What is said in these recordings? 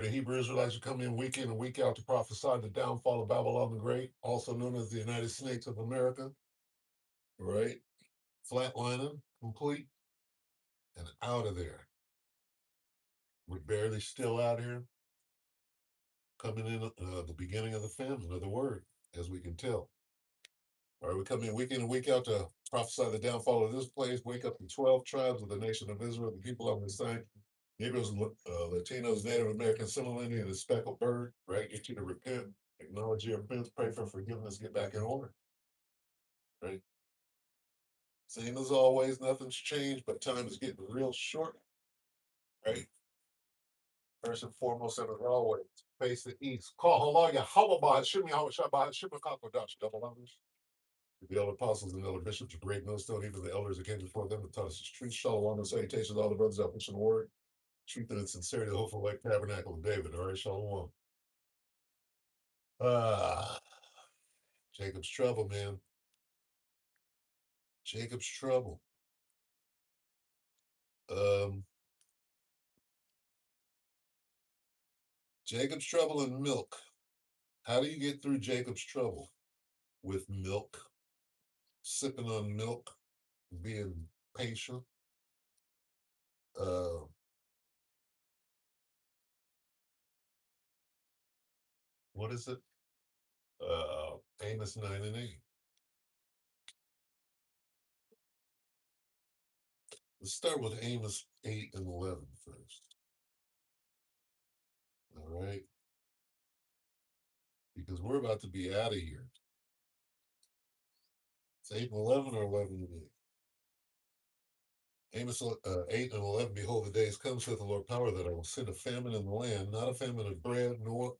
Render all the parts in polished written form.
The Hebrew Israelites would come in and week out to prophesy the downfall of Babylon the Great, also known as the United States of America. Right? Flatlining, complete, and out of there. We're barely still out here, coming in the beginning of the famine of the word, as we can tell. All right, we come in and week out to prophesy the downfall of this place, wake up the 12 tribes of the nation of Israel, the people of the same, Negroes, Latinos, Native Americans, similarly, and the speckled bird, right? Get you to repent, acknowledge your offense, pray for forgiveness, get back in order, right? Same as always, nothing's changed, but time is getting real short, right? First and foremost, and as always, face the east. Call Halaya, Halabah, Shimmy, Hawashabah, Shimakakodash, double honors. The elder apostles and elder bishops, great millstone, even the elders that came before them, that taught us the truth. Shalom and salutations, all the brothers out pushing the word. Truth and sincerity, the hopeful like tabernacle of David. All right, shalom. Ah, Jacob's trouble, man. Jacob's trouble. Um, Jacob's trouble and milk. How do you get through Jacob's trouble? With milk, sipping on milk, being patient. Uh, what is it? Amos 9 and 8. Let's start with Amos 8 and 11 first. All right. Because we're about to be out of here. It's 8 and 11 or 11 and 8. Amos 8 and 11, behold, the days come, saith the Lord power, that I will send a famine in the land, not a famine of bread, nor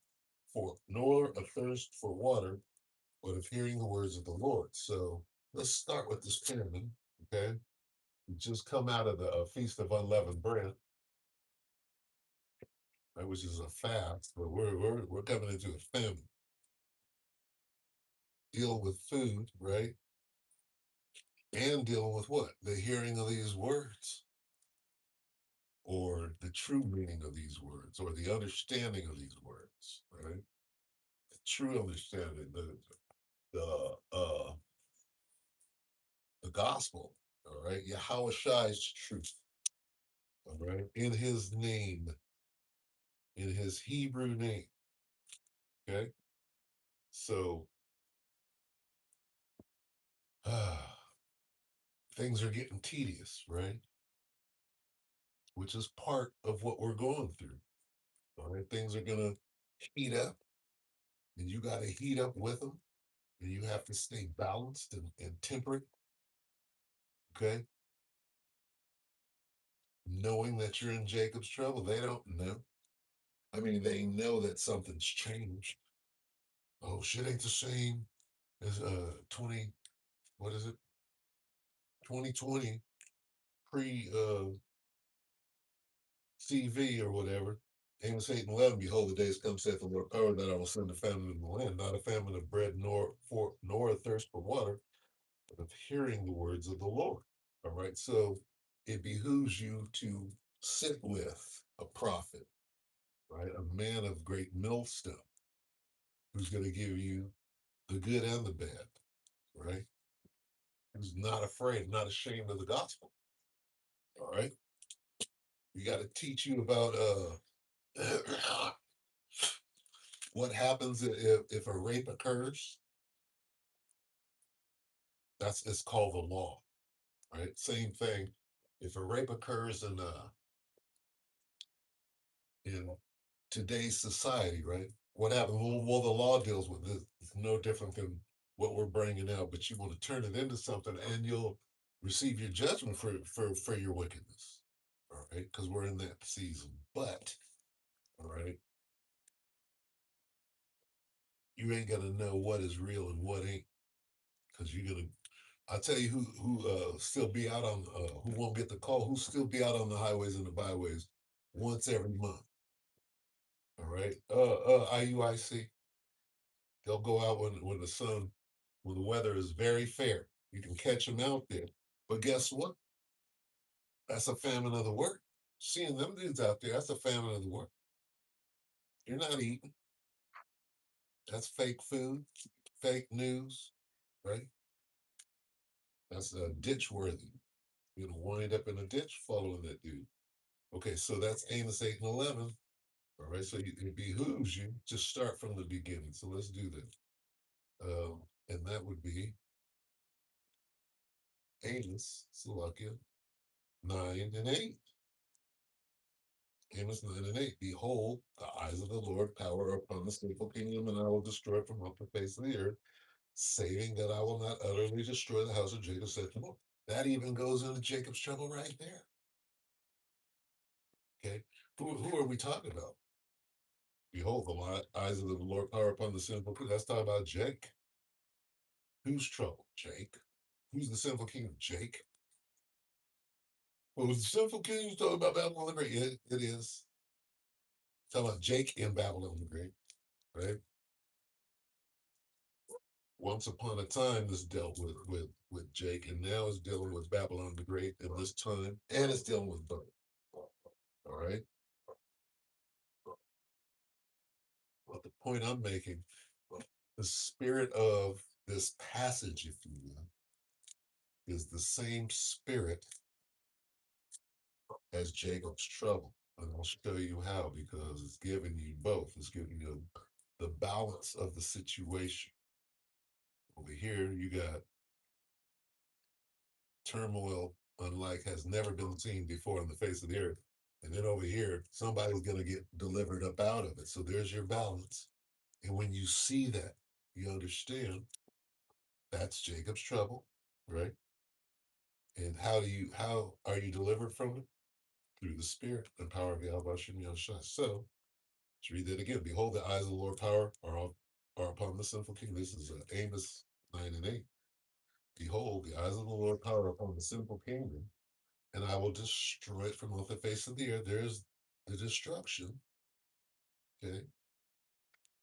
a thirst for water, but of hearing the words of the Lord. So let's start with this famine, okay? We just come out of the Feast of Unleavened Bread, right, which is a fast, but we're coming into a famine. Deal with food, right? And dealing with what? The hearing of these words, or the true meaning of these words, or the understanding of these words, right? The true understanding, the gospel, all right? Yahweh Shai's truth, all right? In his name, in his Hebrew name, okay? So things are getting tedious, right? Which is part of what we're going through. All right, things are gonna heat up, and you got to heat up with them, and you have to stay balanced and temperate. Okay, knowing that you're in Jacob's trouble, they don't know. I mean, they know that something's changed. Oh, shit ain't the same as 20. What is it? 2020 pre CV or whatever. Amos 8 and 11, behold, the days come, saith the Lord power, that I will send a famine in the land, not a famine of bread, nor a thirst for water, but of hearing the words of the Lord. All right. So it behooves you to sit with a prophet, right? A man of great millstone who's going to give you the good and the bad, right? Who's not afraid, not ashamed of the gospel. All right. We got to teach you about what happens if a rape occurs. That's it's called the law, right? Same thing. If a rape occurs in today's society, right? What happens? Well, the law deals with this. It's no different than what we're bringing out, but you want to turn it into something, and you'll receive your judgment for your wickedness. All right, because we're in that season. But all right, you ain't gonna know what is real and what ain't, because you're gonna. I'll tell you who still be out on who won't get the call, who still be out on the highways and the byways once every month. All right, IUIC. They'll go out when the sun, when the weather is very fair. You can catch them out there. But guess what? That's a famine of the word. Seeing them dudes out there, that's a famine of the word. You're not eating. That's fake food, fake news, right? That's ditch worthy. You're gonna wind up in a ditch following that dude. Okay, so that's Amos 8 and 11. All right, so it behooves you to start from the beginning. So let's do that. And that would be Amos, Salakia, 9 and 8. Amos 9 and 8. Behold, the eyes of the Lord power upon the sinful kingdom, and I will destroy it from off the face of the earth, saving that I will not utterly destroy the house of Jacob, said the Lord. That even goes into Jacob's trouble right there. Okay. Who are we talking about? Behold, the eyes of the Lord power upon the sinful kingdom. That's talking about Jake. Who's trouble? Jake. Who's the sinful king? Jake. Well, the sinful king is talking about Babylon the Great. It is. Talking about Jake in Babylon the Great, right? Once upon a time, this dealt with Jake, and now it's dealing with Babylon the Great in this time, and it's dealing with both. All right. But the point I'm making, the spirit of this passage, if you will, is the same spirit as Jacob's trouble. And I'll show you how, because it's giving you both. It's giving you the balance of the situation. Over here, you got turmoil unlike has never been seen before on the face of the earth. And then over here, somebody's going to get delivered up out of it. So there's your balance. And when you see that, you understand that's Jacob's trouble, right? And how are you delivered from it? Through the spirit and power of Yahweh Shem Yahushua. So let's read that again. Behold, the eyes of the Lord power are upon the sinful king. This is Amos 9 and 8. Behold, the eyes of the Lord power upon the sinful kingdom, and I will destroy it from off the face of the earth. There's the destruction, okay,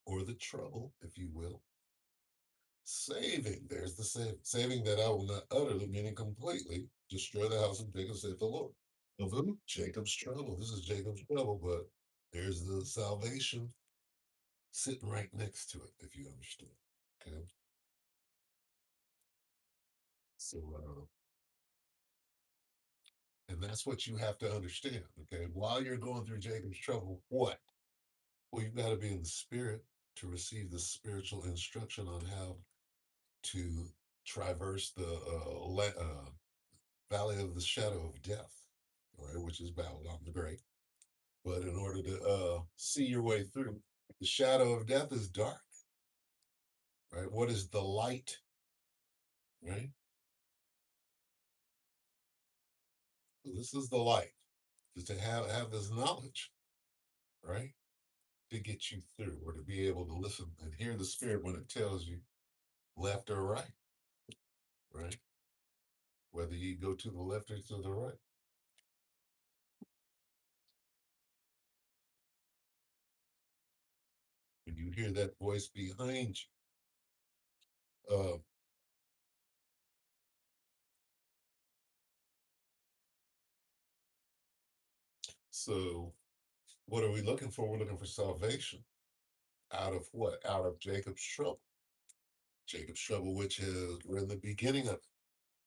or the trouble, if you will. Saving, there's the saving that I will not utterly, meaning completely, destroy the house of Jacob, saith the Lord. Of who? Jacob's trouble. This is Jacob's trouble, but there's the salvation sitting right next to it, if you understand. Okay. So, and that's what you have to understand. Okay. While you're going through Jacob's trouble, what? Well, you got to be in the spirit to receive the spiritual instruction on how to traverse the valley of the shadow of death, right, which is Babylon the Great. But in order to see your way through, the shadow of death is dark, right? What is the light, right? This is the light, is to have this knowledge, right, to get you through, or to be able to listen and hear the spirit when it tells you left or right, right? Whether you go to the left or to the right. When you hear that voice behind you, so what are we looking for? We're looking for salvation. Out of what? Out of Jacob's trouble. Jacob's trouble, which is we're in the beginning of it,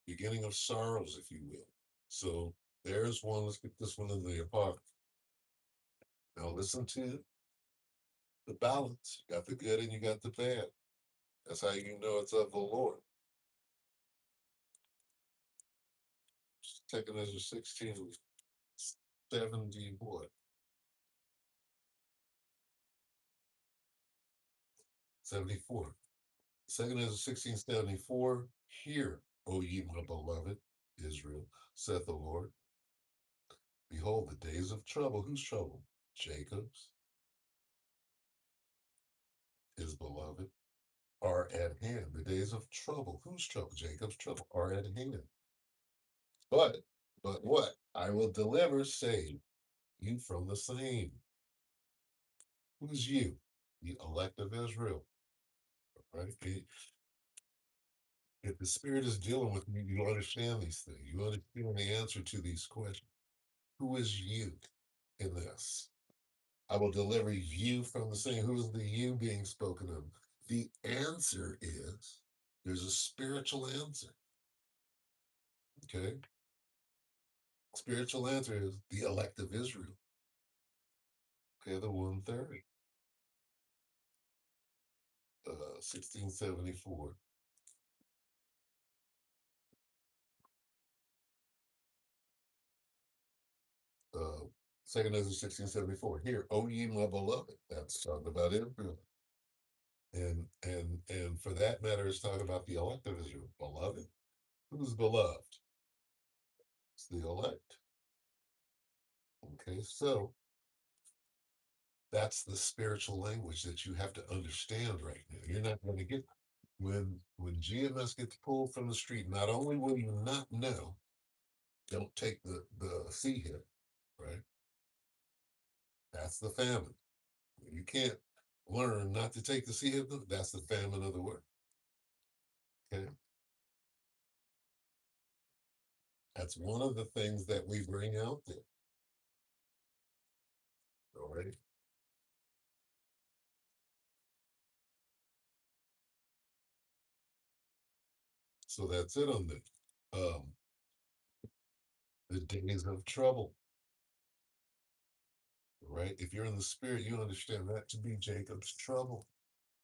beginning of sorrows, if you will. So there's one. Let's get this one in the apartment. Now listen to the balance. You got the good and you got the bad. That's how you know it's of the Lord. Second Ezra 16, 70 what? 74. Second Ezra 16:74. Hear, O ye my beloved Israel, saith the Lord. Behold, the days of trouble. Whose trouble? Jacob's, his beloved, are at hand. The days of trouble. Whose trouble? Jacob's trouble are at hand. But, but what? I will deliver, save you from the same. Who's you? The elect of Israel. Right? If the Spirit is dealing with you, you understand these things. You understand the answer to these questions. Who is you in this? I will deliver you from the same. Who is the you being spoken of? The answer is there's a spiritual answer. Okay. Spiritual answer is the elect of Israel. Okay, the 130. 1674. Uh, Second Ezra 1674. Here, O ye my beloved. That's talking about Israel. And for that matter, it's talking about the elect of Israel. Beloved. Who's beloved? It's the elect. Okay, so that's the spiritual language that you have to understand right now. You're not going to get when GMS gets pulled from the street. Not only will you not know, don't take the C hit, right? That's the famine. You can't learn not to take the C hit. That's the famine of the word. Okay, that's one of the things that we bring out there. All right. So that's it on that. The days of trouble, right? If you're in the spirit, you understand that to be Jacob's trouble.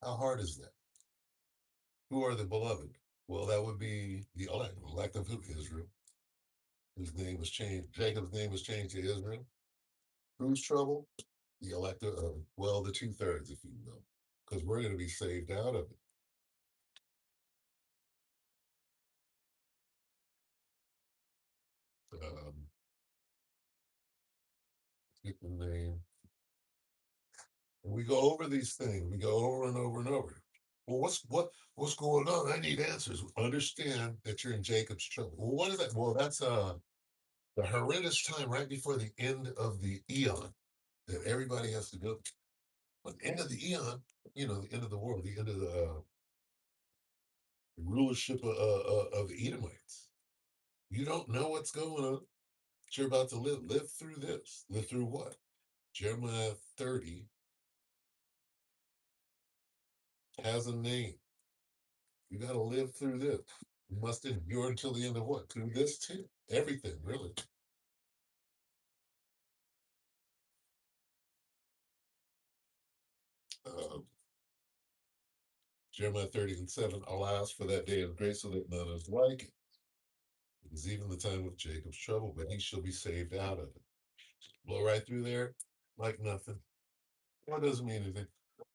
How hard is that? Who are the beloved? Well, that would be the elect of who? Israel. His name was changed. Jacob's name was changed to Israel. Whose trouble? The elect of, well, the 2/3, if you will, because we're going to be saved out of it. Um, Get the name. And we go over these things. We go over and over and over. Well, what's going on? I need answers. Understand that you're in Jacob's trouble. Well, what is that? Well, that's the horrendous time right before the end of the eon that everybody has to go. But the end of the eon, the end of the world, the end of the rulership of the Edomites. You don't know what's going on. But you're about to live through this. Live through what? Jeremiah 30 has a name. You got to live through this. You must endure until the end of what? Through this too. Everything, really. Uh, Jeremiah 30:7, alas, for that day of grace, so that none is like it. It is even the time of Jacob's trouble, but he shall be saved out of it. Blow right through there like nothing. That doesn't mean anything.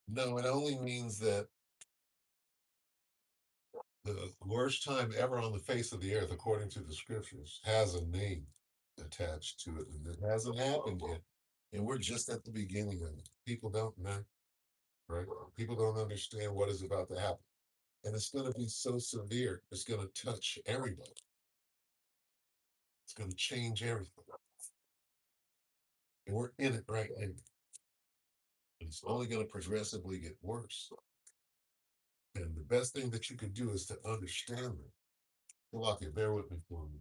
No, it only means that the worst time ever on the face of the earth, according to the scriptures, has a name attached to it, and it hasn't happened yet. And we're just at the beginning of it. People don't know, right? People don't understand what is about to happen. And it's going to be so severe, it's going to touch everybody, it's going to change everything. And we're in it right now. And it's only going to progressively get worse. And the best thing that you can do is to understand it. Lucky, bear with me for a minute.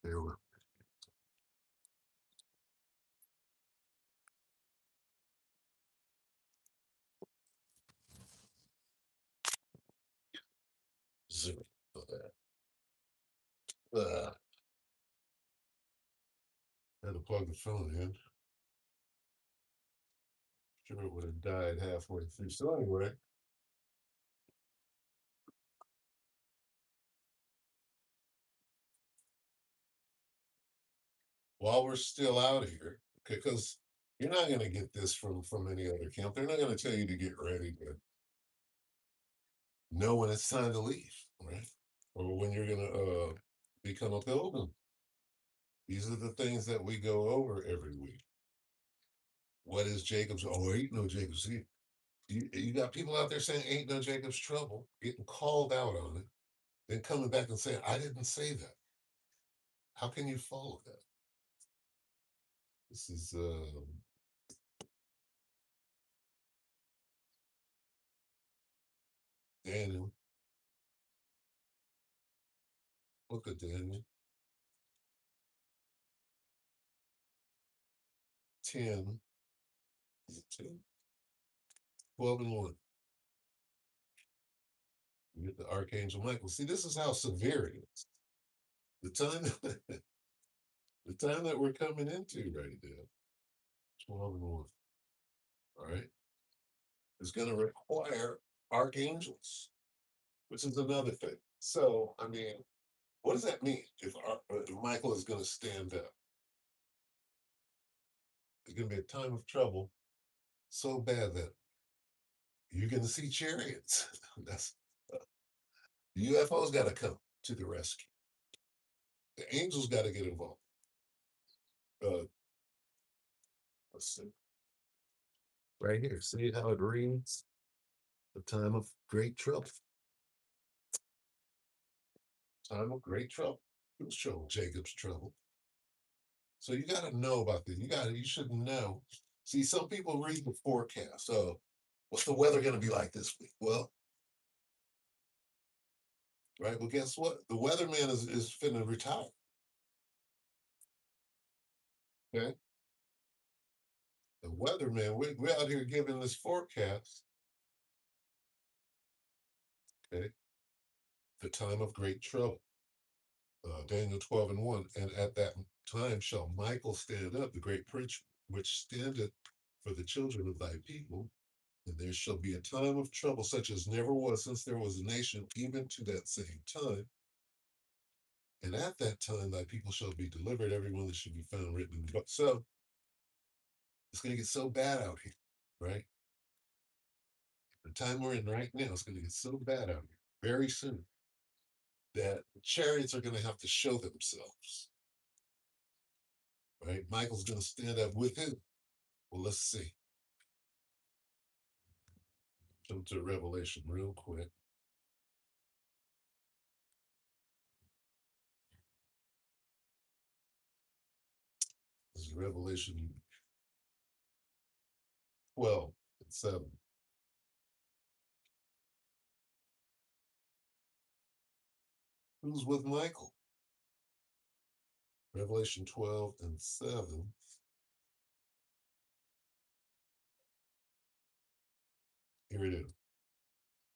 Bear with zero for that. Had to plug the phone in. Sure, it would have died halfway through. So anyway, while we're still out here, because you're not going to get this from any other camp. They're not going to tell you to get ready to know when it's time to leave, right? Or when you're going to become a pilgrim. These are the things that we go over every week. What is Jacob's? Oh, ain't no Jacob's. See, you got people out there saying ain't no Jacob's trouble, getting called out on it, then coming back and saying, I didn't say that. How can you follow that? This is Daniel. Look at Daniel 10. Is it 10? 12 and 1. You get the Archangel Michael. See, this is how severe it is. The time the time that we're coming into right now, 12 and 1. All right. Is gonna require archangels, which is another thing. So, I mean, what does that mean if Michael is going to stand up? It's going to be a time of trouble so bad that you're going to see chariots. That's the UFOs got to come to the rescue. The angels got to get involved. Uh, let's see. Right here. See how it reads? The time of great trouble. Time of great trouble. Who's showing Jacob's trouble? So you got to know about this. You should know. See, some people read the forecast. So, what's the weather going to be like this week? Well, right. Well, guess what? The weatherman is finna retire. Okay. The weatherman, we're out here giving this forecast. Okay. The time of great trouble. Daniel 12 and 1. And at that time shall Michael stand up, the great prince, which standeth for the children of thy people. And there shall be a time of trouble such as never was since there was a nation, even to that same time. And at that time, thy people shall be delivered, everyone that should be found written in the book. So it's going to get so bad out here, right? The time we're in right now is going to get so bad out here very soon that chariots are going to have to show themselves, right? Michael's going to stand up with him. Well, let's see. Jump to Revelation real quick. This is Revelation 12 and 7. Who's with Michael? Revelation 12 and 7. Here it is.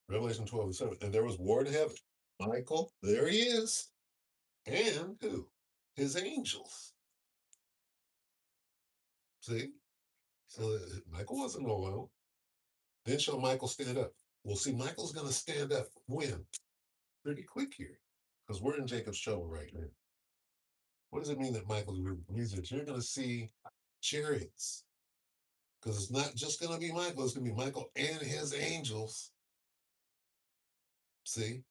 Revelation 12 and 7. And there was war in heaven. Michael, there he is. And who? His angels. See? So Michael wasn't alone. Then shall Michael stand up. Well, see, Michael's going to stand up when? Pretty quick here, because we're in Jacob's trouble right now. What does it mean that Michael means that you're going to see chariots? Because it's not just going to be Michael, it's going to be Michael and his angels. See?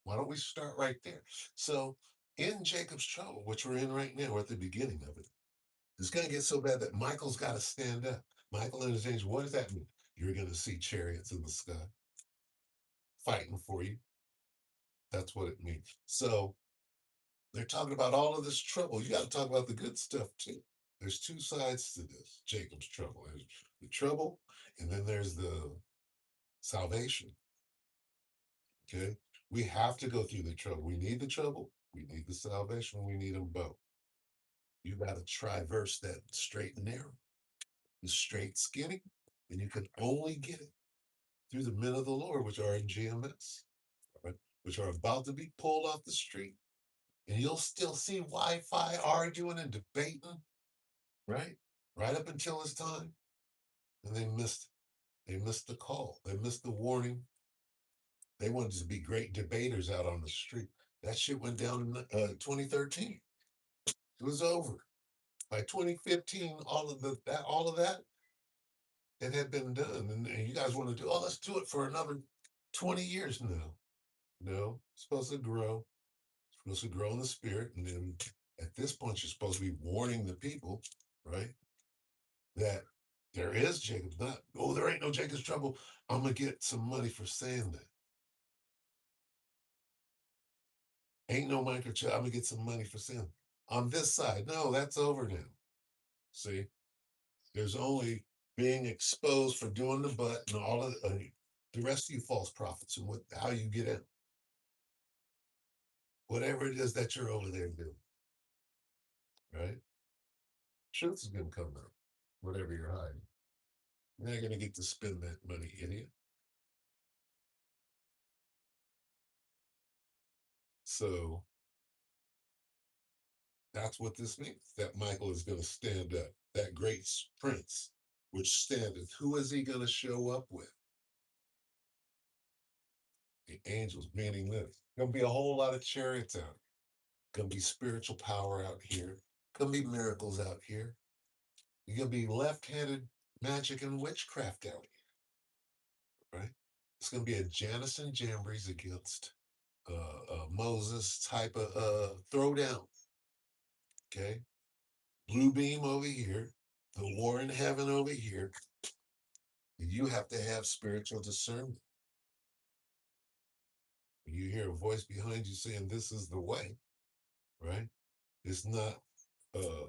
Why don't we start right there? So, in Jacob's trouble, which we're in right now, we're at the beginning of it, it's going to get so bad that Michael's got to stand up. Michael and his angels, what does that mean? You're going to see chariots in the sky fighting for you. That's what it means. So, they're talking about all of this trouble. You got to talk about the good stuff too. There's two sides to this Jacob's trouble. There's the trouble, and then there's the salvation. Okay. We have to go through the trouble. We need the trouble. We need the salvation. We need them both. You got to traverse that straight and narrow, the straight skinny, and you can only get it through the men of the Lord, which are in GMS, right? Which are about to be pulled off the street. And you'll still see Wi-Fi arguing and debating, right? Right up until it's time. And they missed it. They missed the call. They missed the warning. They wanted to be great debaters out on the street. That shit went down in 2013. It was over. By 2015, all of that, it had been done. And you guys want to do, oh, let's do it for another 20 years now. No, it's supposed to grow. It's supposed to grow in the spirit. And then at this point, you're supposed to be warning the people, right? That there is Jacob's not, oh, there ain't no Jacob's trouble. I'm gonna get some money for saying that. Ain't no microchip. I'm gonna get some money for saying on this side. No, that's over now. See, there's only being exposed for doing the butt and all of the rest of you false prophets and what how you get in. Whatever it is that you're over there doing, right? Truth is gonna come out, whatever you're hiding. You're not gonna get to spend that money, idiot. So that's what this means. That Michael is gonna stand up, that great prince, which standeth. Who is he gonna show up with? The angels, meaning this. Gonna be a whole lot of chariots out. Gonna be spiritual power out here. Gonna be miracles out here. You're gonna be left-handed magic and witchcraft out here, right? It's gonna be a Janus and Jambres against Moses type of throwdown. Okay, blue beam over here, the war in heaven over here. You have to have spiritual discernment. When you hear a voice behind you saying, "This is the way," right? It's not uh,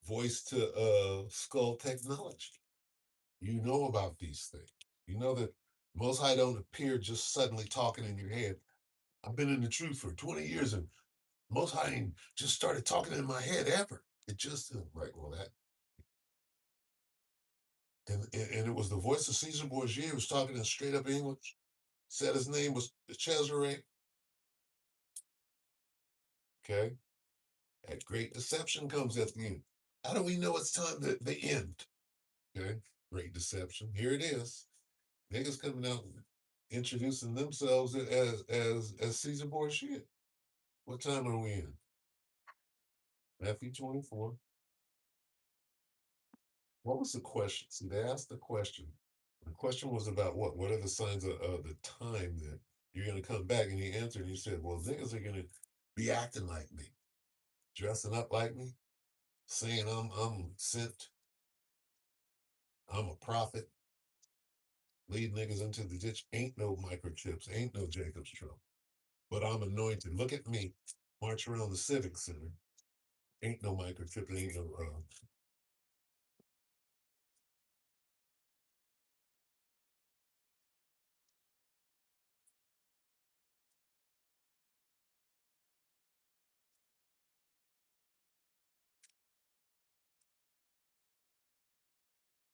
voice to skull technology. You know about these things. You know that Most High don't appear just suddenly talking in your head. I've been in the truth for 20 years and Most High ain't just started talking in my head ever. It just, right, well, that. And it was the voice of Caesar Borgia who was talking in straight up English. Said his name was Cesare. Okay. That great deception comes at the end. How do we know it's time to the end? Okay. Great deception. Here it is. Niggas coming out introducing themselves as Caesar Borgia. What time are we in? Matthew 24. What was the question? See, they asked the question. The question was about what? What are the signs of the time that you're going to come back? And he answered, and he said, well, niggas are going to be acting like me, dressing up like me, saying I'm sent, I'm a prophet, lead niggas into the ditch. Ain't no microchips, ain't no Jacob's trouble. But I'm anointed. Look at me, march around the Civic Center. Ain't no microchip, ain't no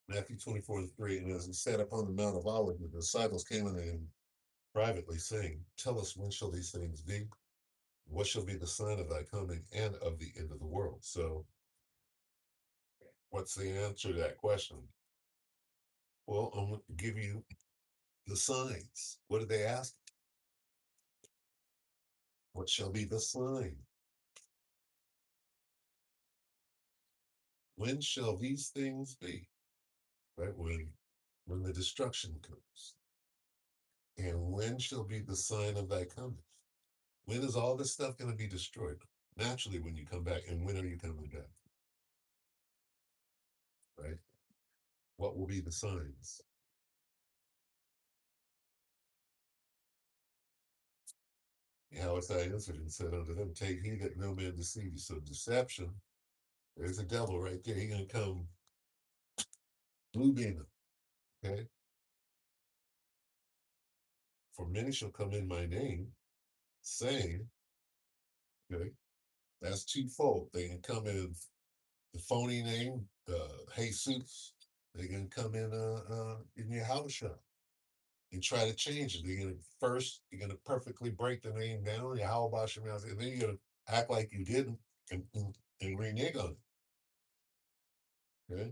Matthew 24:3. And as he sat upon the Mount of Olives, the disciples came unto him privately, saying, tell us, when shall these things be? What shall be the sign of thy coming and of the end of the world? So, what's the answer to that question? Well, I'm going to give you the signs. What did they ask? What shall be the sign? When shall these things be? Right? When the destruction comes. And when shall be the sign of thy coming? When is all this stuff going to be destroyed? Naturally, when you come back. And when are you coming back? Right? What will be the signs? How is thy answered and said unto them, take heed that no man deceive you. So deception, there's a devil right there. He's gonna come blue beaming. Okay. For many shall come in my name. saying, okay, that's twofold. They can come in the phony name, Jesus. They can come in your house shop and try to change it. You're gonna perfectly break the name down. Yeah, how about your mouth? And then you're gonna act like you didn't and renege on it. Okay.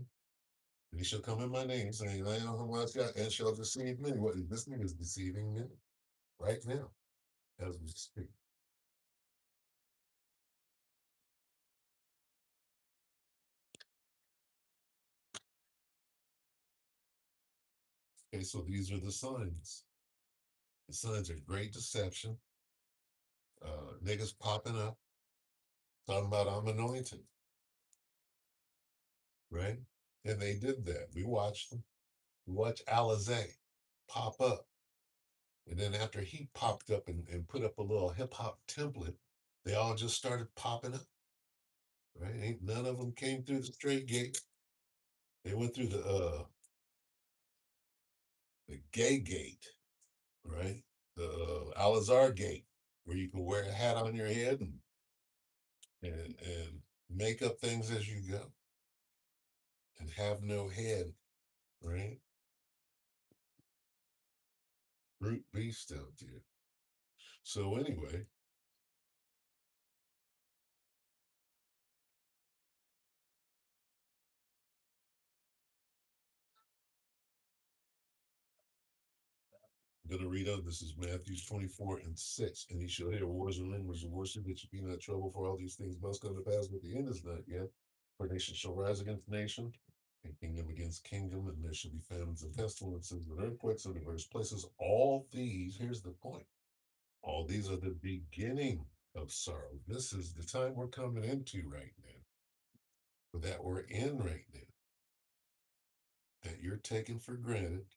And he shall come in my name, saying, I know how much God, and shall deceive many. What this nigga is deceiving many right now as we speak. Okay, so these are the signs. The signs are great deception, niggas popping up, talking about I'm anointed, right? And they did that. We watched them. We watched Alizé pop up. And then after he popped up and put up a little hip hop template, they all just started popping up, right? Ain't none of them came through the straight gate. They went through the gay gate, right? The Alizar gate, where you can wear a hat on your head and make up things as you go and have no head, right? Brute beast out there. So anyway, I'm going to read out. This is Matthew 24:6. And he shall hear wars and rumors of wars, that you be not troubled, for all these things must come to pass, but the end is not yet. For nation shall rise against nation, and kingdom against kingdom, and there shall be famines and pestilences and earthquakes in diverse places. All these, here's the point, all these are the beginning of sorrow. This is the time we're coming into right now, or that we're in right now, that you're taking for granted,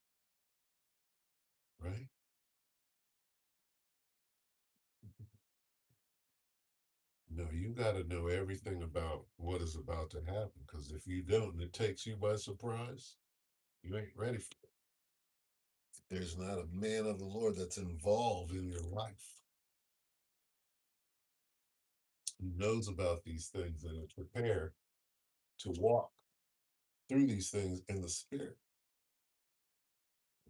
right? No, you got to know everything about what is about to happen, because if you don't and it takes you by surprise, you ain't ready for it. There's not a man of the Lord that's involved in your life who knows about these things and is prepared to walk through these things in the spirit,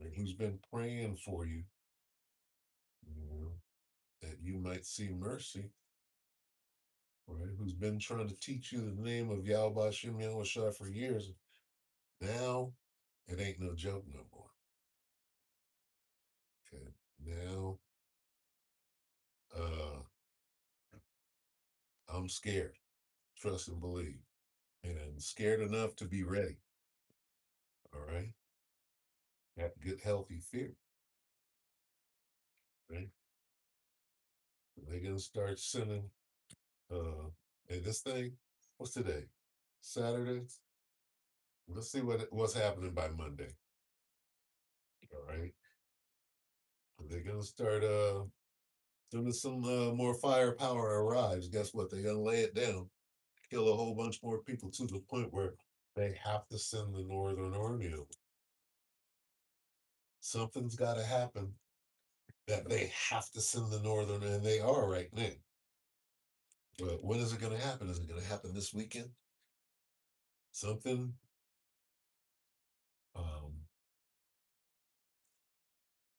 and who's been praying for you, you know, that you might see mercy, right? Who's been trying to teach you the name of Yahweh Shem Yahushua for years. Now it ain't no joke no more. Okay. Now uh I'm scared. Trust and believe. And scared enough to be ready. All right. Have good healthy fear. Right. They're gonna start sending and this thing, what's today? Saturday. Let's see what's happening by Monday. All right. They're gonna start soon as some more firepower arrives, guess what? They're gonna lay it down, kill a whole bunch more people to the point where they have to send the Northern Army over. Something's got to happen that they have to send the Northern, and they are right now. But when is it going to happen? Is it going to happen this weekend? Something um,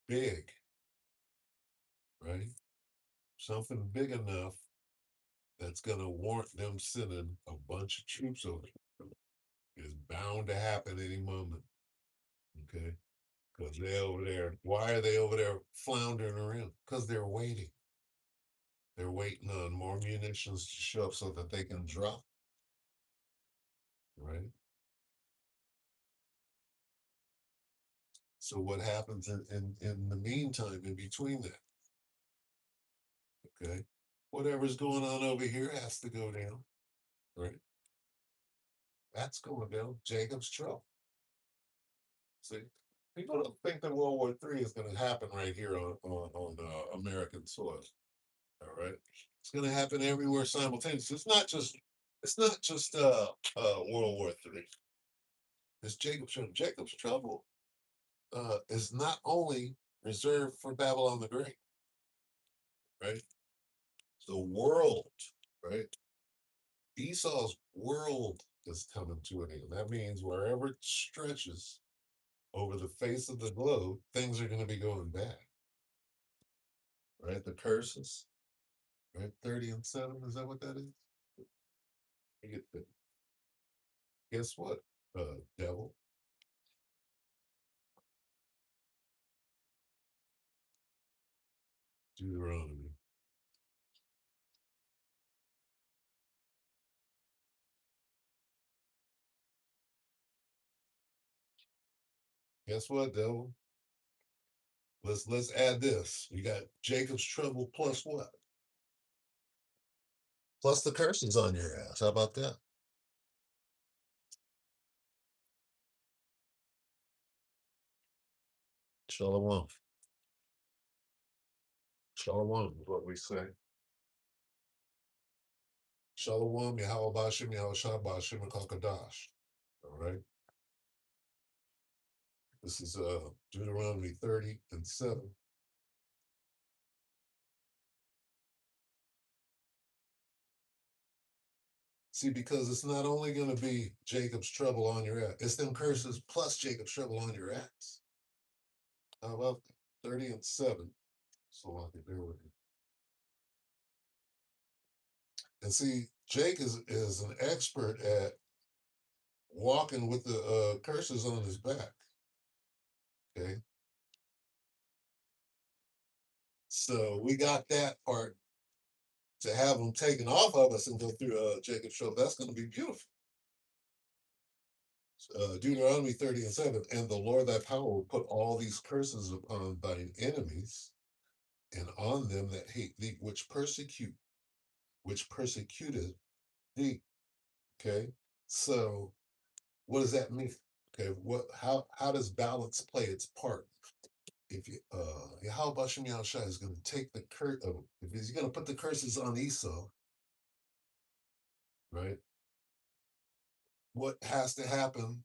big, right? Something big enough that's going to warrant them sending a bunch of troops over. It's bound to happen any moment. Okay. Because they're over there. Why are they over there floundering around? Because they're waiting. They're waiting on more munitions to show up so that they can drop, right? So what happens in the meantime, in between that, okay? Whatever's going on over here has to go down, right? That's going down. Jacob's trouble. See, people don't think that World War III is going to happen right here on American soil. All right, it's going to happen everywhere simultaneously. It's not just World War III. It's Jacob's trouble. Jacob's trouble is not only reserved for Babylon the Great, right? the world, right? Esau's world is coming to an end. That means wherever it stretches over the face of the globe, things are going to be going bad, right? The curses, right? 30 and 7, is that what that is? You get the, guess what, devil? Deuteronomy. Guess what, devil? Let's add this. You got Jacob's trouble plus what? Plus the curses on your ass. How about that? Shalom. Shalom is what we say. Shalom, Yahweh Bashim, Yahweh Shabashim, and Kakadash. All right. This is Deuteronomy 30 and 7. See, because it's not only going to be Jacob's trouble on your ass, it's them curses plus Jacob's trouble on your ass. How about 30 and 7? So I can bear with you. And see, Jake is an expert at walking with the curses on his back. Okay. So we got that part to have them taken off of us and go through Jacob's trouble. That's going to be beautiful. Deuteronomy 30 and 7. And the Lord thy power will put all these curses upon thine enemies and on them that hate thee, which persecuted thee. Okay. So what does that mean? Okay, how does balance play its part? If you Yahweh Bashem Yahushua is going to take the curse, if he's going to put the curses on Esau, right? What has to happen,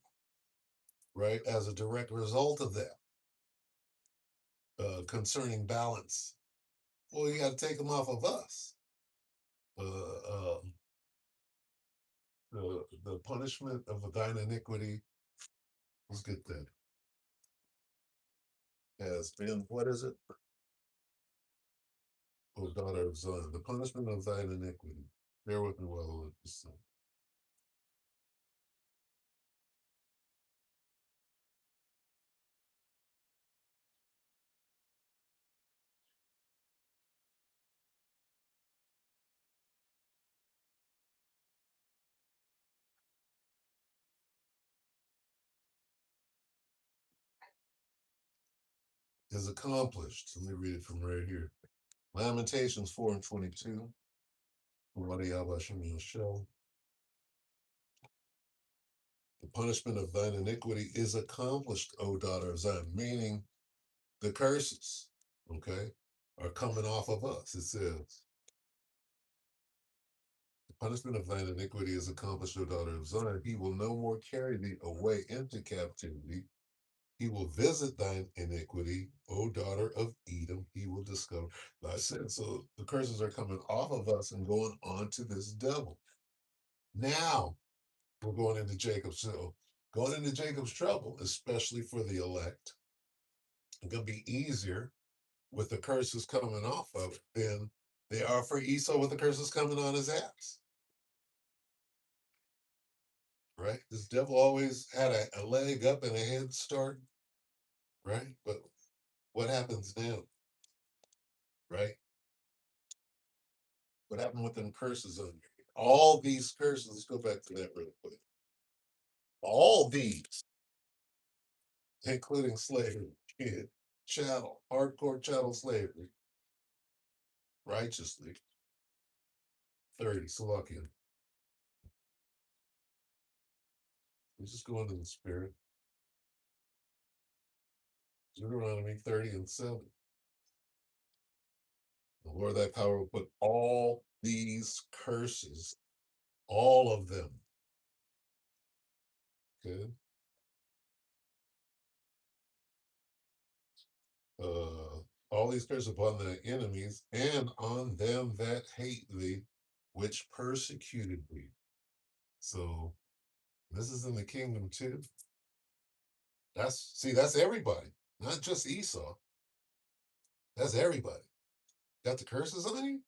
right, as a direct result of that, concerning balance? Well, you got to take them off of us. The punishment of thine iniquity, let's get that, has been, what is it? O daughter of Zion, the punishment of thine iniquity. Bear with me while I look this up. Is accomplished. Let me read it from right here. Lamentations 4 and 22. The punishment of thine iniquity is accomplished, O daughter of Zion, meaning the curses, okay, are coming off of us. It says, the punishment of thine iniquity is accomplished, O daughter of Zion. He will no more carry thee away into captivity. He will visit thine iniquity, O daughter of Edom. He will discover thy sin. So the curses are coming off of us and going on to this devil. Now we're going into Jacob's. So going into Jacob's trouble, especially for the elect, it's going to be easier with the curses coming off of it than they are for Esau with the curses coming on his ass. Right? This devil always had a leg up and a head start. Right? But what happens now? Right? What happened with them curses on you? All these curses, let's go back to that real quick. All these, including slavery, chattel, hardcore chattel slavery, righteously, 30, Salakian. We just go into the spirit. Deuteronomy 30 and 7. The Lord thy power will put all these curses, all of them. Okay. all these curses upon thy enemies and on them that hate thee, which persecuted thee. So this is in the kingdom too. That's everybody, not just Esau. That's everybody. Got the curses on you?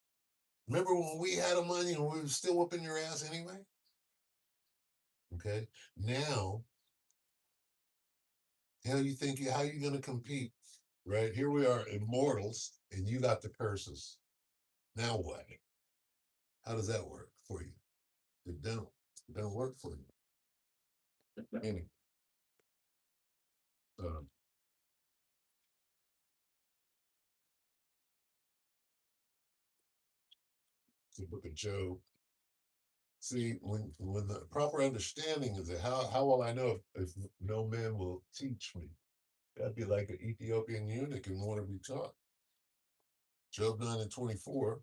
Remember when we had them on you and we were still whooping your ass anyway? Okay. Now, how you gonna compete? Right? Here we are, immortals, and you got the curses. Now what? How does that work for you? It don't. It don't work for you. Anyway, um, the book of Job. See, when the proper understanding is that how will I know if no man will teach me? That'd be like an Ethiopian eunuch and want to be taught. Job 9:24,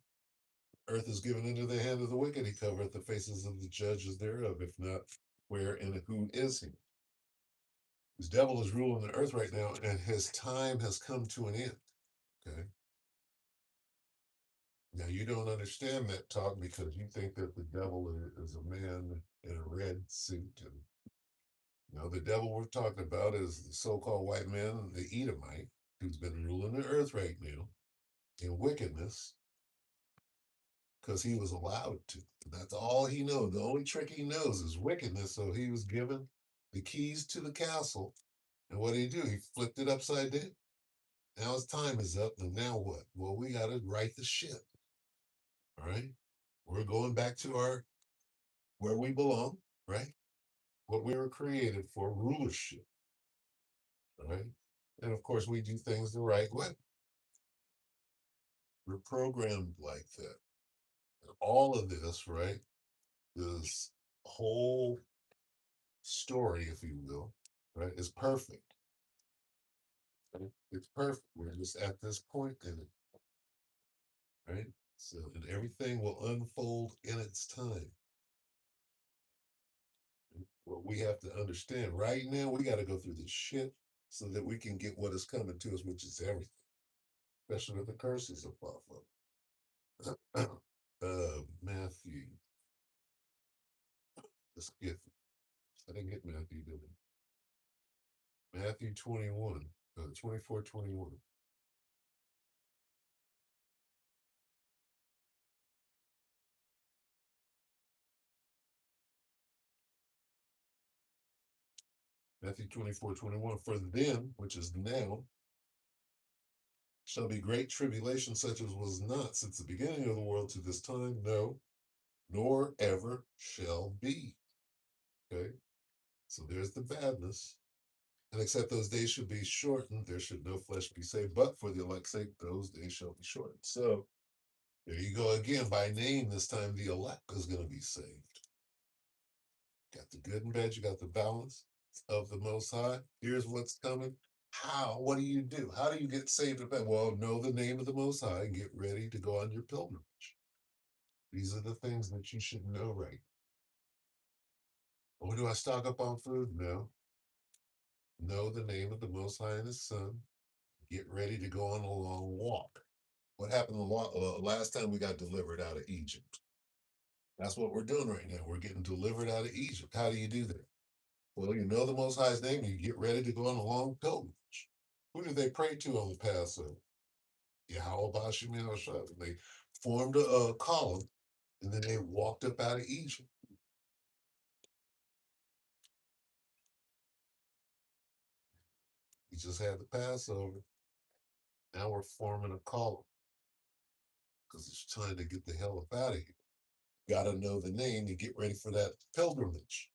earth is given into the hand of the wicked. He covereth the faces of the judges thereof. If not, where and who is he? This devil is ruling the earth right now, and his time has come to an end. Okay. Now you don't understand that talk because you think that the devil is a man in a red suit. And the devil we're talking about is the so-called white man, the Edomite, who's been ruling the earth right now in wickedness because he was allowed to. That's all he knows. The only trick he knows is wickedness. So he was given the keys to the castle. And what did he do? He flipped it upside down. Now his time is up. And now what? Well, we got to right the ship. All right. We're going back to our where we belong, right? What we were created for, rulership, right? And of course, we do things the right way. We're programmed like that. And all of this, right, this whole story, if you will, right, is perfect. Right? It's perfect. We're just at this point in it, right? So, and everything will unfold in its time. What we have to understand right now, we got to go through this shit so that we can get what is coming to us, which is everything, especially with the curses of off of. Matthew. Let's get. I didn't get Matthew, did I? Matthew 21, 24, 21. Matthew 24, 21. For then, which is now, shall be great tribulation, such as was not since the beginning of the world to this time, no, nor ever shall be. Okay. So there's the badness. And except those days should be shortened, there should no flesh be saved. But for the elect's sake, those days shall be shortened. So there you go again. By name, this time the elect is going to be saved. Got the good and bad, you got the balance of the Most High. Here's what's coming. How? What do you do? How do you get saved? Well, know the name of the Most High and get ready to go on your pilgrimage. These are the things that you should know right. Or do I stock up on food? No. Know the name of the Most High and His Son. Get ready to go on a long walk. What happened last time we got delivered out of Egypt? That's what we're doing right now. We're getting delivered out of Egypt. How do you do that? Well, you know the Most High's name, and you get ready to go on a long pilgrimage. Who did they pray to on the Passover? Yahweh Bashim Yahushua. They formed a column, and then they walked up out of Egypt. We just had the Passover. Now we're forming a column because it's trying to get the hell up out of here. Got to know the name and get ready for that pilgrimage.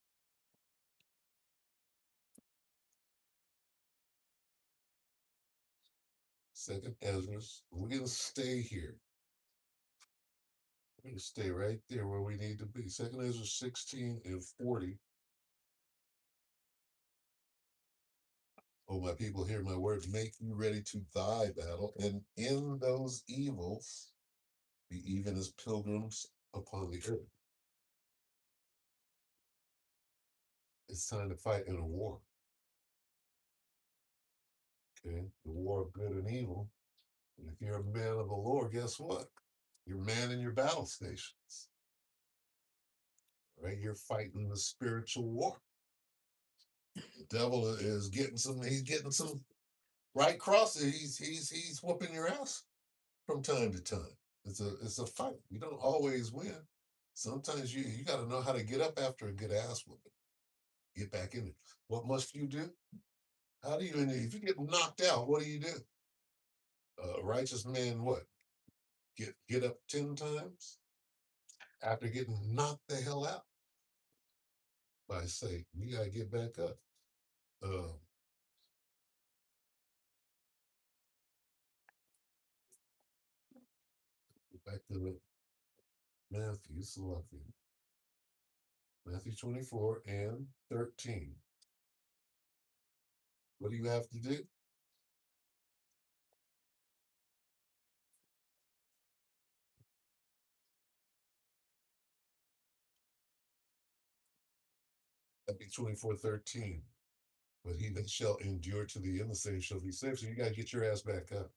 Second Ezra. We're going to stay here. We're going to stay right there where we need to be. Second Ezra 16 and 40. Oh, my people, hear my word. Make you ready to thy battle, and in those evils be even as pilgrims upon the earth. It's time to fight in a war. Okay, the war of good and evil. And if you're a man of the Lord, guess what? You're man in your battle stations, right? You're fighting the spiritual war. The devil is getting some. He's getting some right crosses. He's whooping your ass from time to time. It's a fight. You don't always win. Sometimes you got to know how to get up after a good ass whooping. Get back in it. What must you do? How do you? If you get knocked out, what do you do? A righteous man, what? Get up 10 times after getting knocked the hell out by Satan. You gotta get back up. Uh, back to the Matthew, Matthew 24 and 13. What do you have to do? Matthew 24:13. But he that shall endure to the end, the same shall be saved. So you gotta get your ass back up.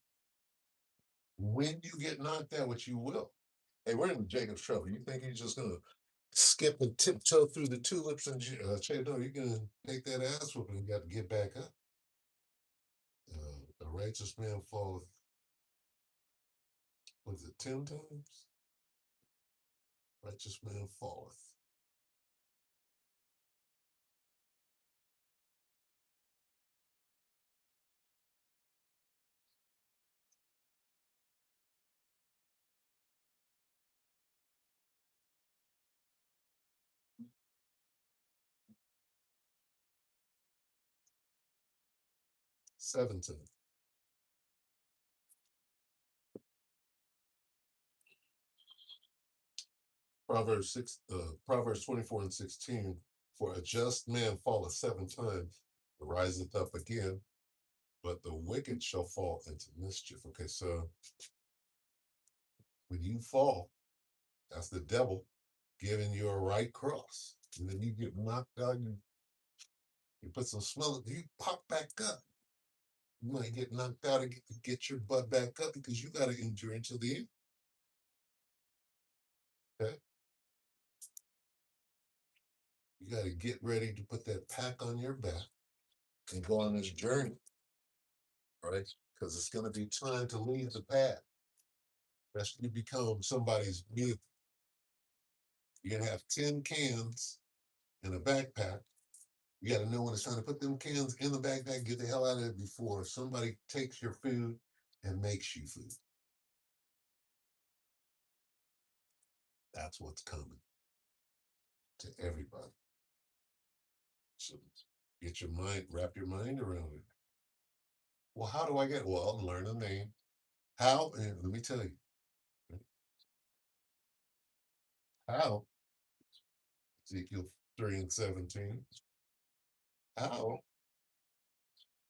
When you get knocked out, which you will. Hey, we're in Jacob's trouble. You think he's just gonna skip and tiptoe through the tulips and say, no, you're gonna take that ass whooping. You got to get back up. A righteous man falleth, was it 10 times? Righteous man falleth. Seven times. Proverbs 24:16. For a just man falleth 7 times, riseth up again, but the wicked shall fall into mischief. Okay, so when you fall, that's the devil giving you a right cross. And then you get knocked out, you put some smell, you pop back up. You might get knocked out and get your butt back up because you got to endure until the end. Okay. You got to get ready to put that pack on your back and go on this journey, right? Because it's going to be time to leave the path. That's you become somebody's vehicle. You're going to have 10 cans in a backpack. You got to know when it's time to put them cans in the backpack, get the hell out of it before somebody takes your food and makes you food. That's what's coming to everybody. So get your mind, wrap your mind around it. Well, how do I get? Well, learn a name. How? And let me tell you, how? Ezekiel 3:17. How?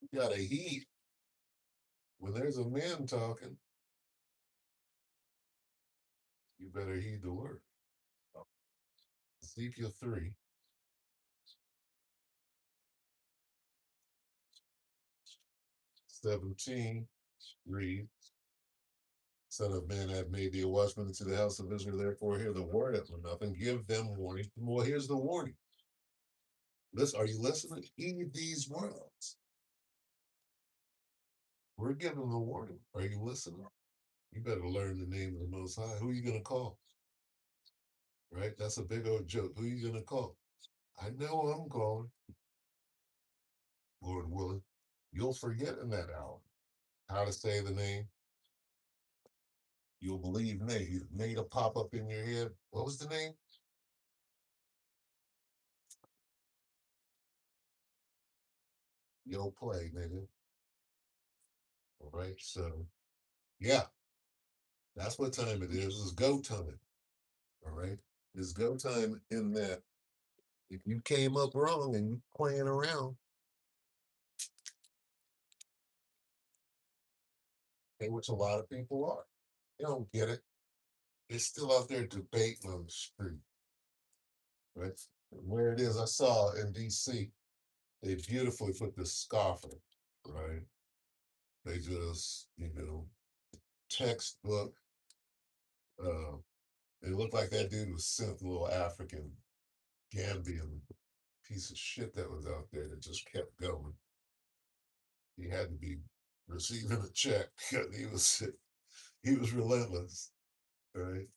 You gotta heed when there's a man talking. You better heed the word. Ezekiel 3:17 reads, Son of man, I've made thee a watchman into the house of Israel. Therefore, hear the word of my mouth and give them warning. Well, here's the warning. Listen, are you listening? Heed these words. We're giving the warning. Are you listening? You better learn the name of the Most High. Who are you going to call? Right? That's a big old joke. Who are you going to call? I know who I'm calling. Lord willing. You'll forget in that hour how to say the name. You'll believe me. Made a pop up in your head. What was the name? You'll play, nigga. All right. So, yeah, that's what time it is. It's go time. All right. It's go time in that if you came up wrong and you playing around, hey, which a lot of people are, they don't get it. They're still out there debating on the street. Right. Where it is, I saw in DC, they beautifully put this scoffer, right? They just, textbook. Uh, it looked like that dude was sent a little African Gambian piece of shit that was out there that just kept going. He had to be receiving a check because he was relentless, right?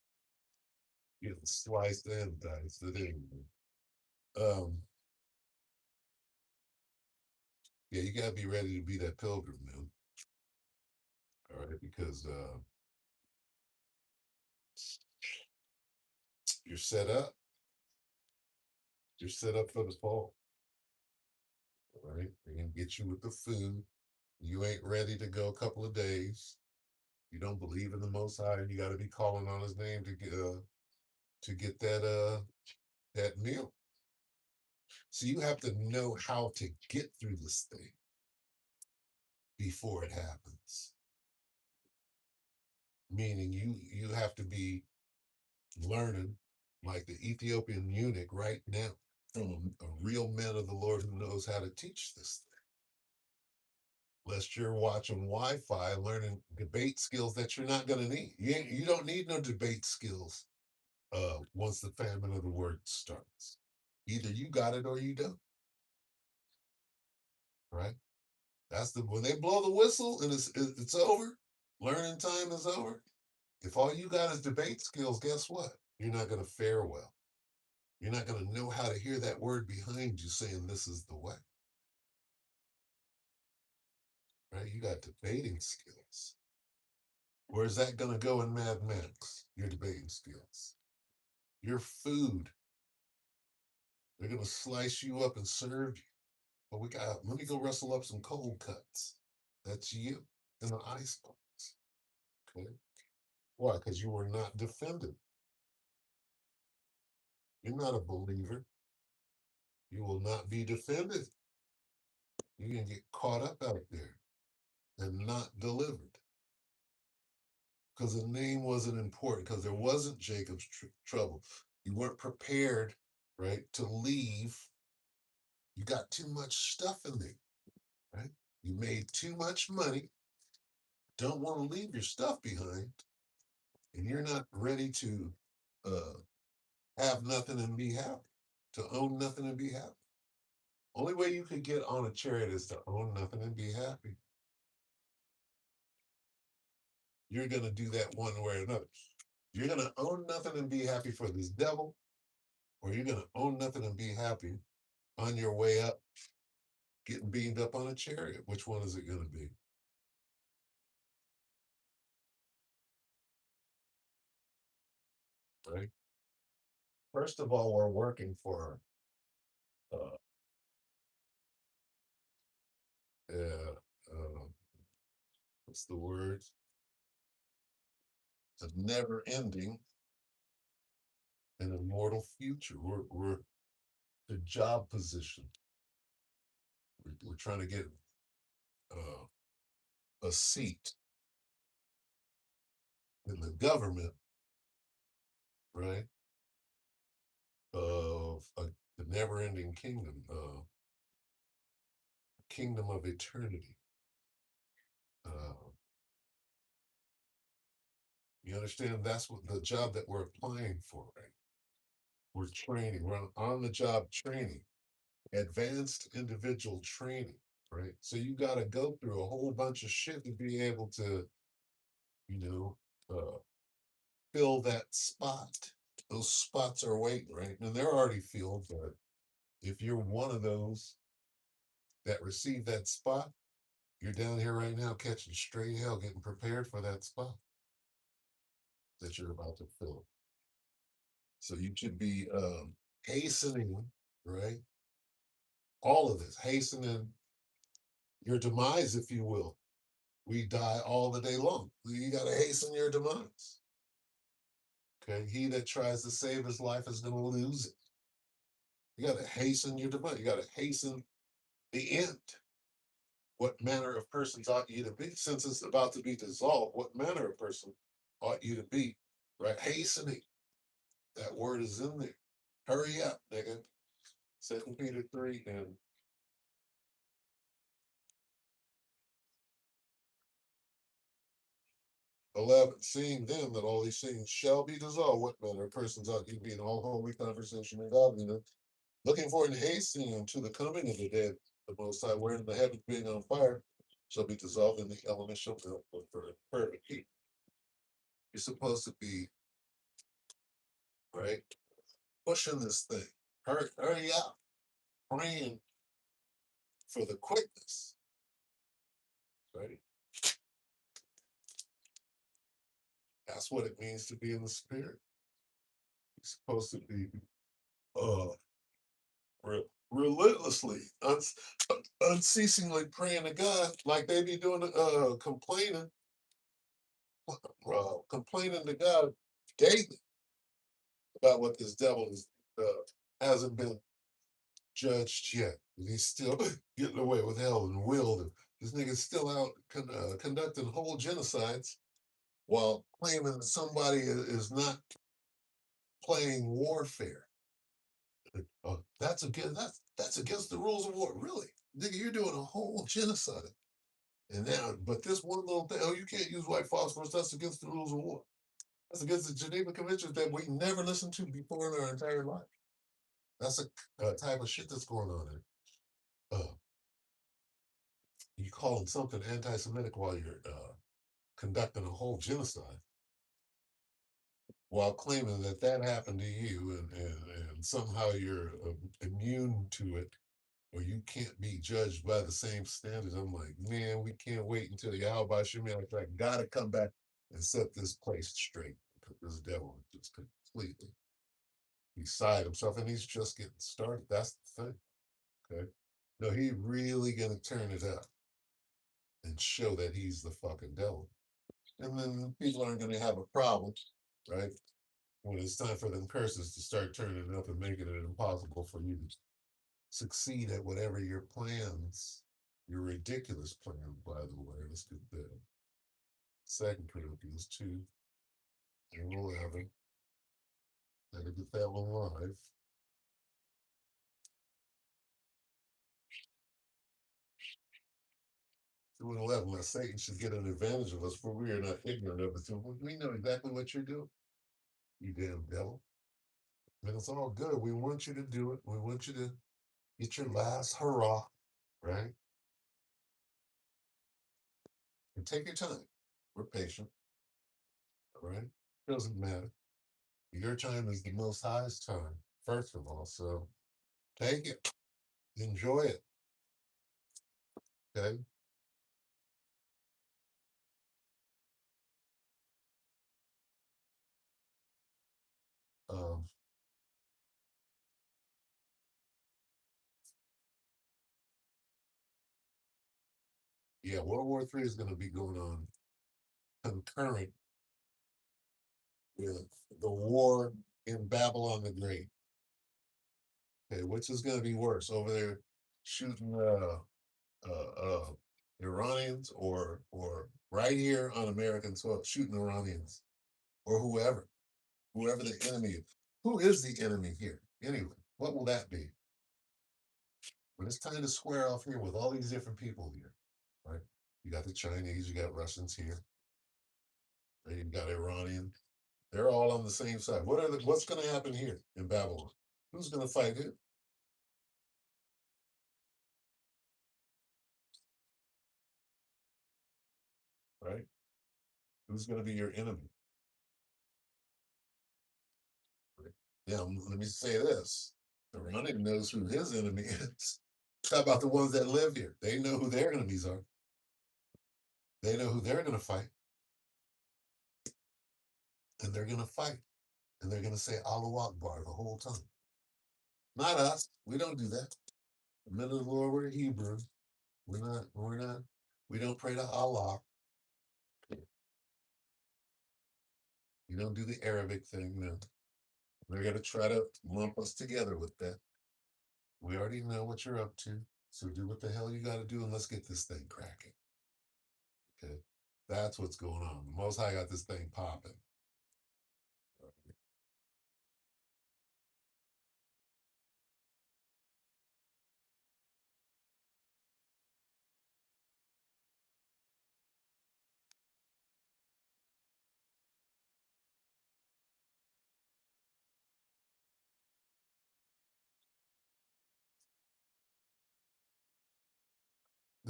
Getting sliced and diced. But anyway, um, yeah, you gotta be ready to be that pilgrim, man. All right, because you're set up. You're set up for the fall. All right, they're gonna get you with the food. You ain't ready to go a couple of days. You don't believe in the Most High, and you got to be calling on His name to get that meal. So you have to know how to get through this thing before it happens. Meaning you have to be learning like the Ethiopian eunuch right now from a real man of the Lord who knows how to teach this thing. Lest you're watching Wi-Fi, learning debate skills that you're not going to need. You don't need no debate skills once the famine of the word starts. Either you got it or you don't. Right? That's when they blow the whistle and it's over. Learning time is over. If all you got is debate skills, guess what? You're not going to fare well. You're not going to know how to hear that word behind you saying this is the way. Right? You got debating skills. Where's that going to go in Mad Max? Your debating skills. Your food. They're going to slice you up and serve you. But let me go rustle up some cold cuts. That's you in the icebox. Okay. Why? Because you were not defended. You're not a believer. You will not be defended. You're going to get caught up out there and not delivered. Because the name wasn't important, because there wasn't Jacob's trouble. You weren't prepared, right, to leave. You got too much stuff in there, right? You made too much money, don't want to leave your stuff behind, and you're not ready to uh, have nothing and be happy, to own nothing and be happy. Only way you could get on a chariot is to own nothing and be happy. You're going to do that one way or another. You're going to own nothing and be happy for this devil, or you're going to own nothing and be happy on your way up, getting beamed up on a chariot. Which one is it going to be? Right? First of all, we're working for uh, uh, uh, what's the word? A never ending and immortal future. We're the job position. We're trying to get a seat in the government, right? Of the never-ending kingdom, kingdom of eternity. Uh, you understand? That's what the job that we're applying for, right? We're training. We're on the job training, advanced individual training, right? So you got to go through a whole bunch of shit to be able to, you know, fill that spot. Those spots are waiting, right? And they're already filled, but if you're one of those that receive that spot, you're down here right now catching straight hell, getting prepared for that spot that you're about to fill. So you should be hastening, right? All of this, hastening your demise, if you will. We die all the day long. You got to hasten your demise. Okay. He that tries to save his life is going to lose it. You got to hasten your demise. You got to hasten the end. What manner of persons ought you to be? Since it's about to be dissolved, what manner of person ought you to be? Right? Hastening. That word is in there. Hurry up, nigga. 2 Peter 3 and 11. Seeing then that all these things shall be dissolved, what manner of persons ought you to be in all holy conversation and godliness, looking for and hastening to the coming of the dead, the Most High, wherein the heavens being on fire shall be dissolved in the elements shall melt for perfect heat. You're supposed to be, right, pushing this thing. Hurry up, praying for the quickness, right? That's what it means to be in the spirit. You're supposed to be uh relentlessly, unceasingly praying to God, like they be doing, complaining to God daily about what this devil is, hasn't been judged yet. He's still getting away with hell and will. This nigga's still out conducting whole genocides while claiming that somebody is not playing warfare. That's against the rules of war. Really, nigga, you're doing a whole genocide. And now, but this one little thing, oh, you can't use white phosphorus. That's against the rules of war. That's against the Geneva Conventions that we never listened to before in our entire life. That's a type of shit that's going on there. You calling something anti-Semitic while you're conducting a whole genocide, while claiming that that happened to you, and somehow you're immune to it, or you can't be judged by the same standards. I'm like, man, we can't wait until Yahweh Shemiah like gotta come back and set this place straight. This devil is just completely beside himself, and he's just getting started. That's the thing. Okay. No, he really gonna turn it up and show that he's the fucking devil. And then people aren't gonna have a problem, right? When it's time for them curses to start turning up and making it impossible for you to succeed at whatever your plans, your ridiculous plans, by the way. Let's get that. Second Corinthians 2 and 11. Gotta get that one live. 2 and 11. Now Satan should get an advantage of us, for we are not ignorant of it. So we know exactly what you're doing, you damn devil. And it's all good. We want you to do it. We want you to get your last hurrah, right? And take your time. We're patient, all right? Doesn't matter. Your time is the most highest time, first of all. So take it, enjoy it. Okay. Um, yeah, World War III is going to be going on concurrent with the war in Babylon the Great. Okay, which is going to be worse over there shooting Iranians, or right here on American soil shooting Iranians, or whoever the enemy is. Who is the enemy here anyway? What will that be? When it's time to square off here with all these different people here, right? You got the Chinese, you got Russians here, right? You got Iranian. They're all on the same side. What's going to happen here in Babylon? Who's going to fight who? Right? Who's going to be your enemy? Right? Now, let me say this: Iranian knows who his enemy is. How about the ones that live here? They know who their enemies are. They know who they're going to fight, and they're going to fight, and they're going to say Allahu Akbar the whole time. Not us. We don't do that. The men of the Lord were Hebrew. We're not, we don't pray to Allah. We don't do the Arabic thing. No. They're going to try to lump us together with that. We already know what you're up to. So do what the hell you got to do, and let's get this thing cracking. Okay. That's what's going on. The Most High got this thing popping.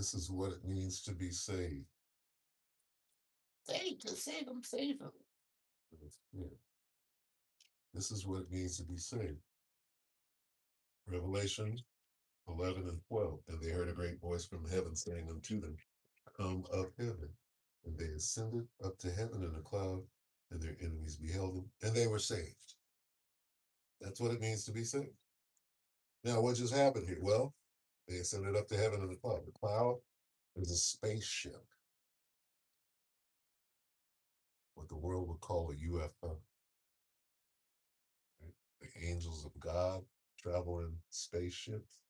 This is what it means to be saved. Saved, to save them, save them. Yeah. This is what it means to be saved. Revelation 11 and 12. And they heard a great voice from heaven saying unto them, Come up hither. And they ascended up to heaven in a cloud, and their enemies beheld them, and they were saved. That's what it means to be saved. Now, what just happened here? Well, they ascended up to heaven in a cloud. The cloud is a spaceship, what the world would call a UFO. Right? The angels of God travel in spaceships.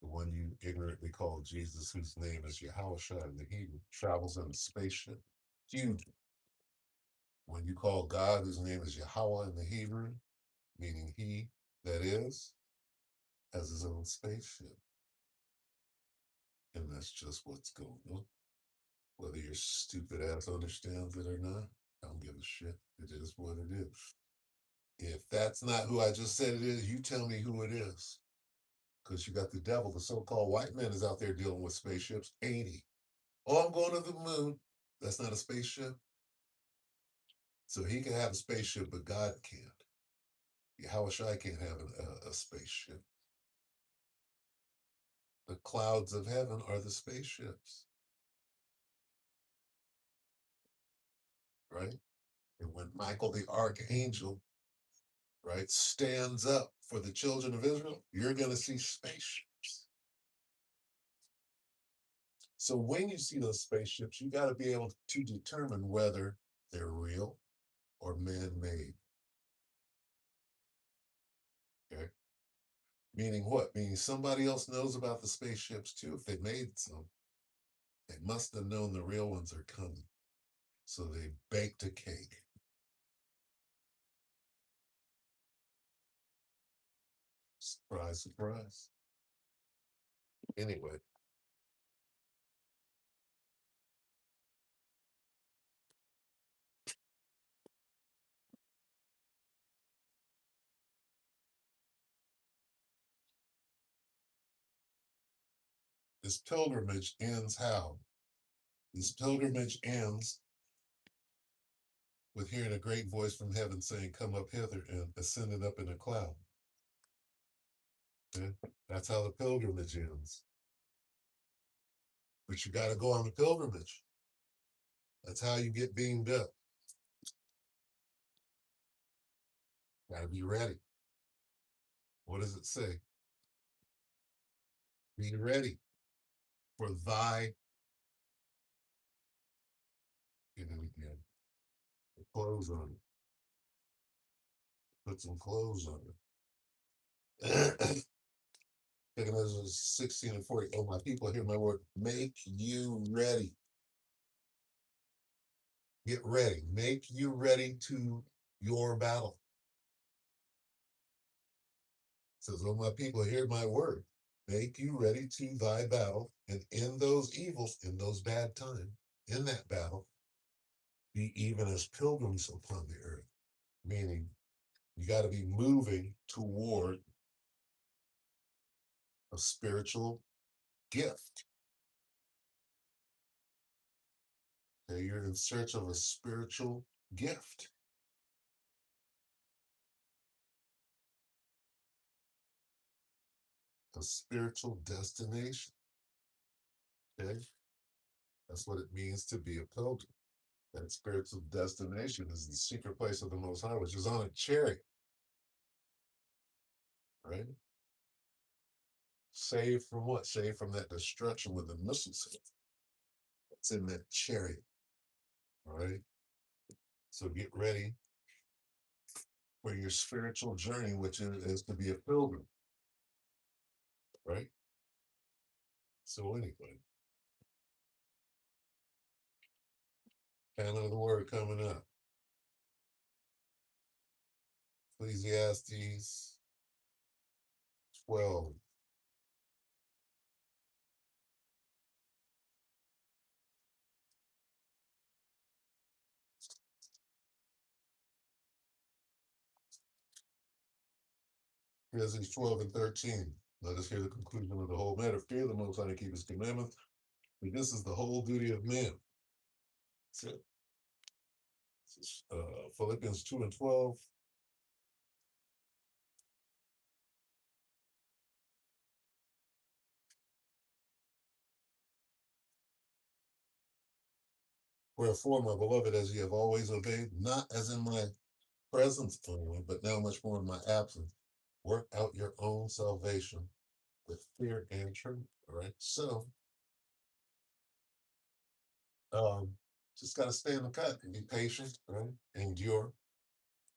The one you ignorantly call Jesus, whose name is Yahushua in the Hebrew, travels in a spaceship. Huge. When you call God, whose name is Yahweh in the Hebrew, meaning he that is, has his own spaceship. And that's just what's going on. Whether your stupid ass understands it or not, I don't give a shit. It is what it is. If that's not who I just said it is, you tell me who it is. Because you got the devil, the so-called white man is out there dealing with spaceships, ain't he? Oh, I'm going to the moon. That's not a spaceship. So he can have a spaceship, but God can't. Yahushua can't have a spaceship. The clouds of heaven are the spaceships, right? And when Michael the archangel, right, stands up for the children of Israel, you're going to see spaceships. So when you see those spaceships, you got to be able to determine whether they're real or man-made. Okay. Meaning what? Meaning somebody else knows about the spaceships too. If they made some, they must have known the real ones are coming. So they baked a cake. Surprise, surprise. Anyway, this pilgrimage ends how? This pilgrimage ends with hearing a great voice from heaven saying, Come up hither, and ascended up in a cloud. Okay? That's how the pilgrimage ends. But you got to go on the pilgrimage. That's how you get beamed up. Got to be ready. What does it say? Be ready for thy, get it again, put clothes on it. Put some clothes on it. Exodus 16 and 40. Oh, my people, hear my word. Make you ready. Get ready. Make you ready to your battle. It says, oh, my people, hear my word. Make you ready to thy battle. And in those evils, in those bad times, in that battle, be even as pilgrims upon the earth. Meaning, you got to be moving toward a spiritual gift. Okay, you're in search of a spiritual gift. A spiritual destination. Okay, that's what it means to be a pilgrim. That spiritual destination is the secret place of the Most High, which is on a chariot, right? Saved from what? Saved from that destruction with the missiles. It's in that chariot, all right? So get ready for your spiritual journey, which is to be a pilgrim, right? So anyway, kind of the word coming up. Ecclesiastes 12. Ecclesiastes 12 and 13. Let us hear the conclusion of the whole matter. Fear the Most High and keep his commandments, This is the whole duty of man. That's it. Philippians 2:12. Wherefore, my beloved, as ye have always obeyed, not as in my presence only, but now much more in my absence, work out your own salvation with fear and trembling. All right. So um, just gotta stay in the cut and be patient, right? Endure,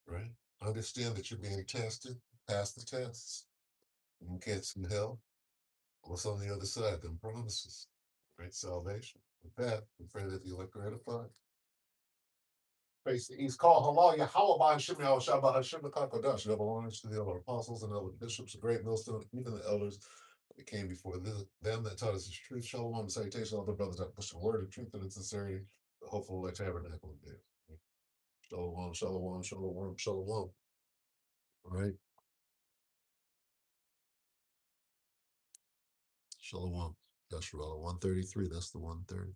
right? Understand that you're being tested, pass the tests, and get some help. What's on the other side? Them promises, right? Salvation. With that, we pray that the elect are edified. Face the East call, Halal Yahweh Shimei Al Shabbat Hashem Kodash, double honors to the elder apostles and elder bishops, the great millstone, even the elders that came before them that taught us the truth. Shalom and salutation, all the brothers that push the word of truth and its sincerity, the hopeful like tabernacle of day. Shalom, shalom, shalom, shalom. All right. Shalom. Yeshua 133. That's the 130.